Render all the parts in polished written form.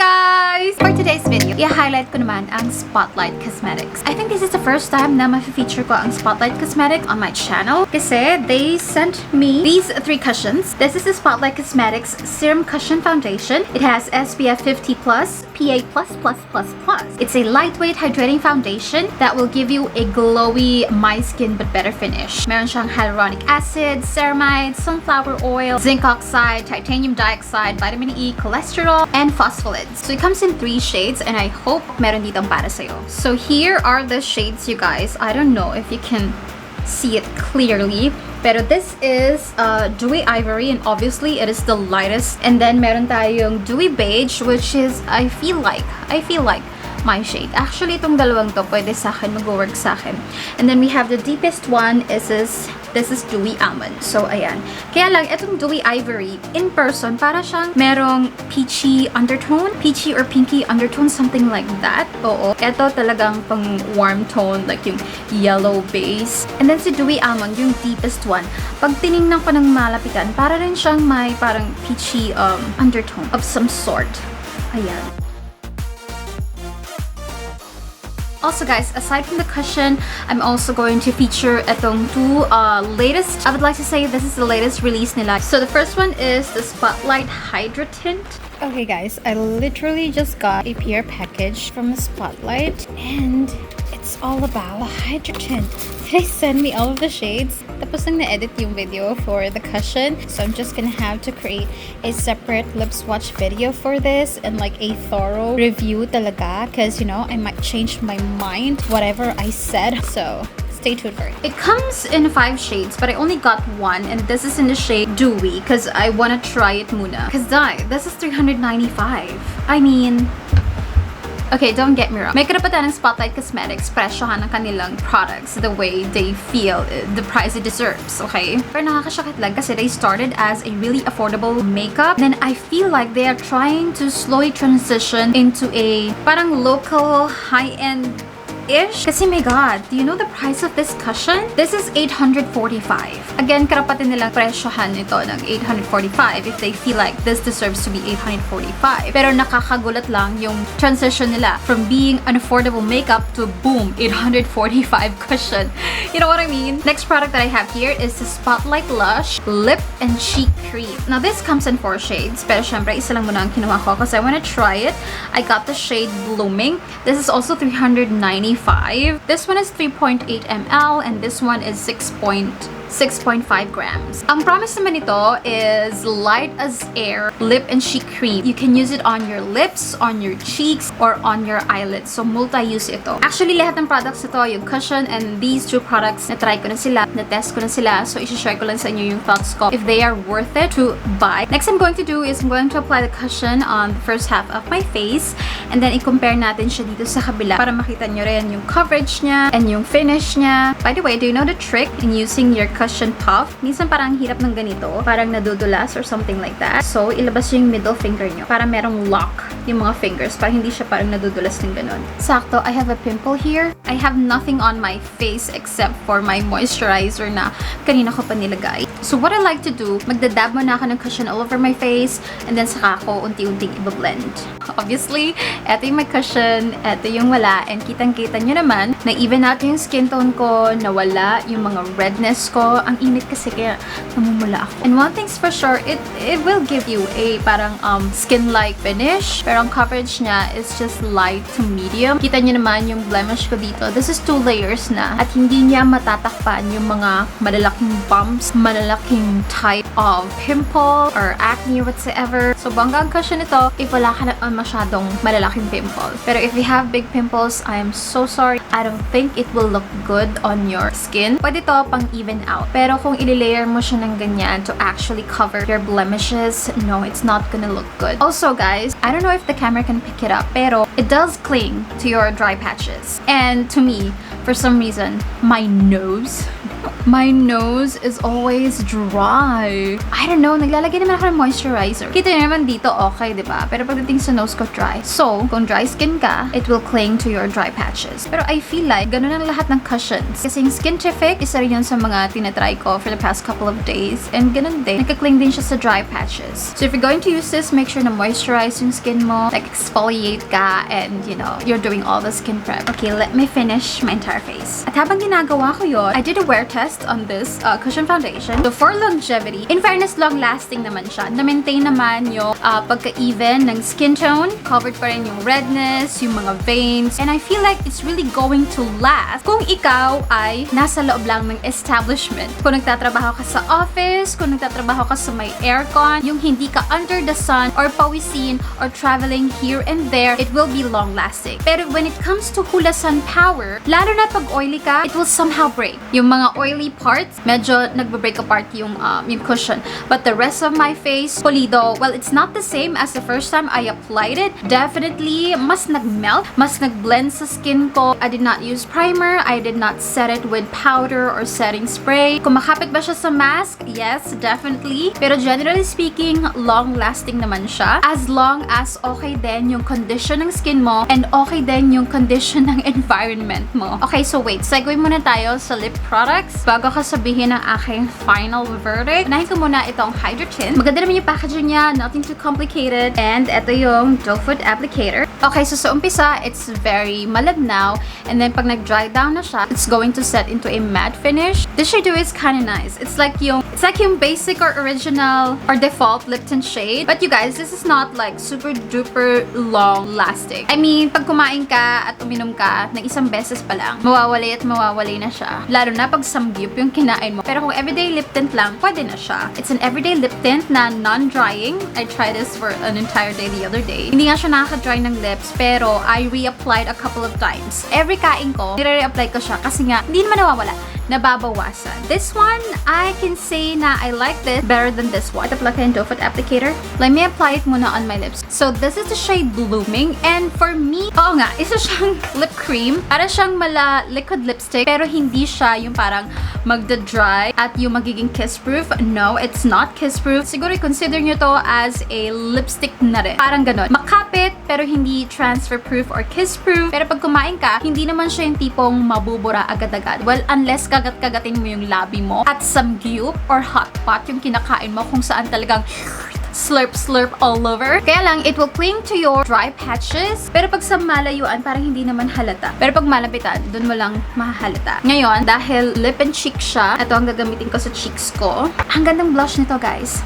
guys! For today's video, i-highlight ko naman ang Spotlight Cosmetics. I think this is the first time na ma-feature ko ang Spotlight Cosmetics on my channel kasi they sent me these 3 cushions. This is the Spotlight Cosmetics Serum Cushion Foundation. It has SPF 50+, PA+++++. It's a lightweight hydrating foundation that will give you a glowy, my skin but better finish. Meron siyang hyaluronic acid, ceramide, sunflower oil, zinc oxide, titanium dioxide, vitamin E, cholesterol, and phospholipids. So it comes in 3 shades and I hope meron ditong para sa'yo. So here are the shades, you guys. I don't know if you can see it clearly. Pero this is Dewy Ivory and obviously it is the lightest. And then meron tayong Dewy Beige which is, I feel like my shade. Actually, itong dalawang to pwede sa akin, mag-work sa akin. And then we have the deepest one is this is Dewy Almond. So, ayan. Kaya lang, itong Dewy Ivory, in person, para siyang merong peachy undertone, peachy or pinky undertone, something like that. Oo. Ito talagang pang warm tone, like yung yellow base. And then si Dewy Almond, yung deepest one. Pag tinignan ko ng malapitan, para rin siyang may parang peachy undertone of some sort. Ayan. Also guys, aside from the cushion, I'm also going to feature itong 2 latest, I would like to say this is the latest release nila. So the first one is the Spotlight Hydra Tint. Okay guys, I literally just got a PR package from Spotlight and it's all about Hydra Tint. They send me all of the shades. Tapos nang na-edit yung video for the cushion. So I'm just gonna have to create a separate lip swatch video for this and like a thorough review talaga. Because, you know, I might change my mind, whatever I said. So stay tuned for it. It comes in 5 shades, but I only got 1. And this is in the shade Dewy. Because I wanna try it muna. Because this is $395. I mean... Okay, don't get me wrong. May karapatan ng Spotlight Cosmetics presyohan ng kanilang products the way they feel, the price it deserves, okay? Pero nakakasakit lang kasi they started as a really affordable makeup. Then I feel like they are trying to slowly transition into a parang local high-end ish. Kasi my god, do you know the price of this cushion? This is $845. Again, karapatan nilang presyohan ito ng $845 if they feel like this deserves to be $845. Pero nakakagulat lang yung transition nila from being an affordable makeup to boom, $845 cushion. You know what I mean? Next product that I have here is the Spotlight Lush Lip and Cheek Cream. Now this comes in 4 shades. Pero syempre, isa lang muna ang kinuha ko because I want to try it. I got the shade Blooming. This is also $395. This one is 3.8 ml and this one is 6.5 grams. Ang promise naman nito is light as air lip and cheek cream. You can use it on your lips, on your cheeks, or on your eyelids. So, multi-use ito. Actually, lahat ng products ito, yung cushion and these 2 products, na-try ko na sila, na-test ko na sila. So, isi-share ko lang sa inyo yung thoughts ko if they are worth it to buy. Next I'm going to do is I'm going to apply the cushion on the first half of my face and then i-compare natin siya dito sa kabila para makita nyo rin yung coverage niya and yung finish niya. By the way, do you know the trick in using your cushion puff? Minsan parang hirap ng ganito, parang nadudulas or something like that. So, ilabas yung middle finger nyo para merong lock yung mga fingers para hindi siya parang nadudulas ng ganon. Sakto, I have a pimple here. I have nothing on my face except for my moisturizer na kanina ko pa nilagay. So, what I like to do, magdadab muna ako ng cushion all over my face and then saka ako unti-unting i-blend. Obviously, eto yung my cushion, eto yung wala, and kitang-kita nyo naman na even out yung skin tone ko, nawala yung mga redness ko. Ang init kasi kaya namumula ako. And one thing's for sure, it will give you a parang skin-like finish. Pero ang coverage niya is just light to medium. Kita nyo naman yung blemish ko dito. This is 2 layers na at hindi niya matatakpan yung mga malalaking bumps, malalaking type of pimple or acne or whatsoever. So, bangga ang cushion ito if wala ka na masyadong malalaking pimple. Pero if you have big pimples, I am so sorry. I don't think it will look good on your skin. Pwede to pang even out. Pero kung i-layer mo siya ng ganyan to actually cover your blemishes, no, it's not gonna look good. Also guys, I don't know if the camera can pick it up, pero it does cling to your dry patches. And to me, for some reason, my nose My nose is always dry. I don't know, naglalagay naman ako ng moisturizer. Kita niyo naman dito, okay, di ba? Pero pagdating sa nose ko, dry. So, kung dry skin ka, it will cling to your dry patches. Pero I feel like, ganun ang lahat ng cushions. Kasi yung Skintific, isa rin yun sa mga tinatry ko for the past couple of days. And ganun din, nagka-cling din siya sa dry patches. So, if you're going to use this, make sure na moisturize yung skin mo, like exfoliate ka, and you know, you're doing all the skin prep. Okay, let me finish my entire face. At habang ginagawa ko yun, I did a wear test on this cushion foundation. So, for longevity, in fairness, long-lasting naman siya. Na-maintain naman yung pagka-even ng skin tone. Covered pa rin yung redness, yung mga veins. And I feel like it's really going to last kung ikaw ay nasa loob lang ng establishment. Kung nagtatrabaho ka sa office, kung nagtatrabaho ka sa may aircon, yung hindi ka under the sun or pawisin or traveling here and there, it will be long-lasting. Pero when it comes to hulasan power, lalo na pag oily ka, it will somehow break. Yung mga oily parts, medyo nagbe-break apart yung cushion. But the rest of my face, pulido. Well, it's not the same as the first time I applied it. Definitely, mas nag-melt, mas nag-blend sa skin ko. I did not use primer. I did not set it with powder or setting spray. Kung makapit ba siya sa mask? Yes, definitely. Pero generally speaking, long-lasting naman siya. As long as okay din yung condition ng skin mo and okay din yung condition ng environment mo. Okay, so wait. Segue muna tayo sa lip products bago ko sabihin ang aking final verdict. Unahin ko muna itong Hydra Tint. Maganda naman yung packaging niya, nothing too complicated. And ito yung doe foot applicator. Okay, so sa umpisa, it's very malabnaw. And then pag nag-dry down na siya, it's going to set into a matte finish. This shade is kind of nice. It's like yung basic or original or default lip tint shade. But you guys, this is not like super duper long lasting. I mean, pag kumain ka at uminom ka ng isang beses pa lang, mawawali at mawawali na siya. Lalo na pag samgyup yung kinain mo. Pero kung everyday lip tint lang, pwede na siya. It's an everyday lip tint na non-drying. I tried this for an entire day the other day. Hindi nga siya nakaka-dry ng lips, pero I reapplied a couple of times. Every kain ko, nire-reapply ko siya kasi nga, hindi naman nawawala. Nababawasan. This one, I can say na I like this better than this one. Ito pala kayong doe foot applicator. Let me apply it muna on my lips. So, this is the shade Blooming. And for me, oo nga, isa siyang lip cream. Para siyang mala liquid lipstick, pero hindi siya yung parang magda-dry at yung magiging kiss-proof. No, it's not kiss-proof. Siguro consider nyo to as a lipstick na rin. Parang ganon. Makapit, pero hindi transfer-proof or kiss-proof. Pero pag kumain ka, hindi naman siya yung tipong mabubura agad-agad. Well, unless kagat-kagatin mo yung labi mo at samgyup or hot pot yung kinakain mo kung saan talagang slurp all over. Kaya lang, it will cling to your dry patches. Pero pag sa malayuan, parang hindi naman halata. Pero pag malapitan, dun mo lang mahalata. Ngayon, dahil lip and cheek siya, ito ang gagamitin ko sa cheeks ko. Ang gandang blush nito, guys.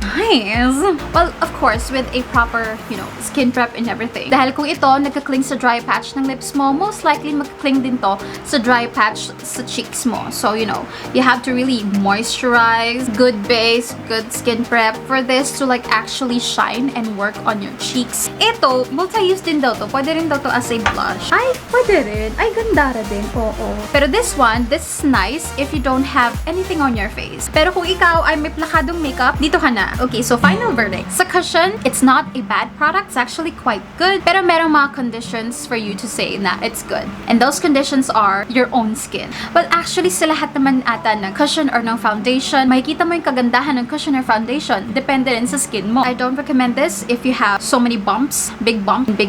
Nice! Well, of course, with a proper, you know, skin prep and everything. Dahil kung ito, nagka-cling sa dry patch ng lips mo, most likely magka-cling din to sa dry patch sa cheeks mo. So, you know, you have to really moisturize, good base, good skin prep for this to like actually shine and work on your cheeks. Ito, multi-use din daw to. Pwede rin daw to as a blush. Ay, pwede rin. Ay, ganda rin. Oo. Pero this one, this is nice if you don't have anything on your face. Pero kung ikaw ay may plakadong makeup, dito ka na. Okay, so final verdict. Sa cushion, it's not a bad product. It's actually quite good. Pero merong mga conditions for you to say na it's good. And those conditions are your own skin. Well, actually, sa lahat naman ata ng cushion or ng foundation, makikita mo yung kagandahan ng cushion or foundation. Depende rin sa skin mo. I don't recommend this if you have so many bumps, big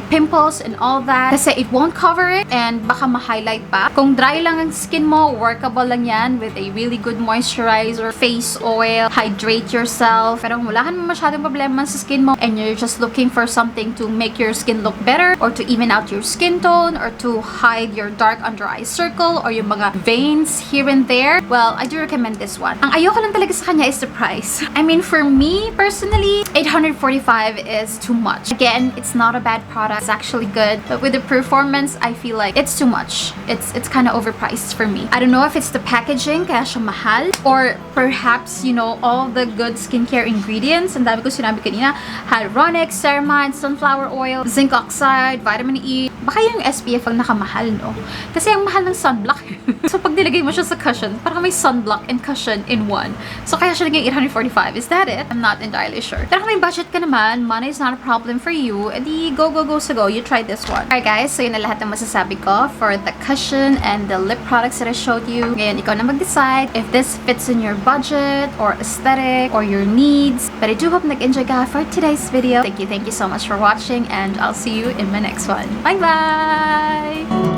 pimples, and all that. Kasi it won't cover it and baka ma-highlight pa. Kung dry lang ang skin mo, workable lang yan with a really good moisturizer, face oil, hydrate yourself. Pero kung wala ka naman masyadong problema sa skin mo and you're just looking for something to make your skin look better or to even out your skin tone or to hide your dark under eye circle or yung mga veins here and there, well, I do recommend this one. Ang ayoko lang talaga sa kanya is the price. I mean, for me, personally, $845 is too much. Again, it's not a bad product. It's actually good. But with the performance, I feel like it's too much. It's kind of overpriced for me. I don't know if it's the packaging, kaya siya mahal, or perhaps, you know, all the good skincare ingredients. Ang dami ko sinabi kanina. Hyaluronic, ceramide, sunflower oil, zinc oxide, vitamin E. Baka yung SPF ang nakamahal, no? Kasi ang mahal ng sunblock. So, pag nilagay mo siya sa cushion, parang may sunblock and cushion in one. So, kaya siya naging 845. Is that it? I'm not entirely sure. Pero kung may budget ka naman, money is not a problem for you, edi go, go, go, so go. You try this one. Alright guys, so yun na lahat ng masasabi ko for the cushion and the lip products that I showed you. Ngayon, ikaw na mag-decide if this fits in your budget or aesthetic or your needs. But I do hope nag-enjoy ka for today's video. Thank you so much for watching, and I'll see you in my next one. Bye-bye!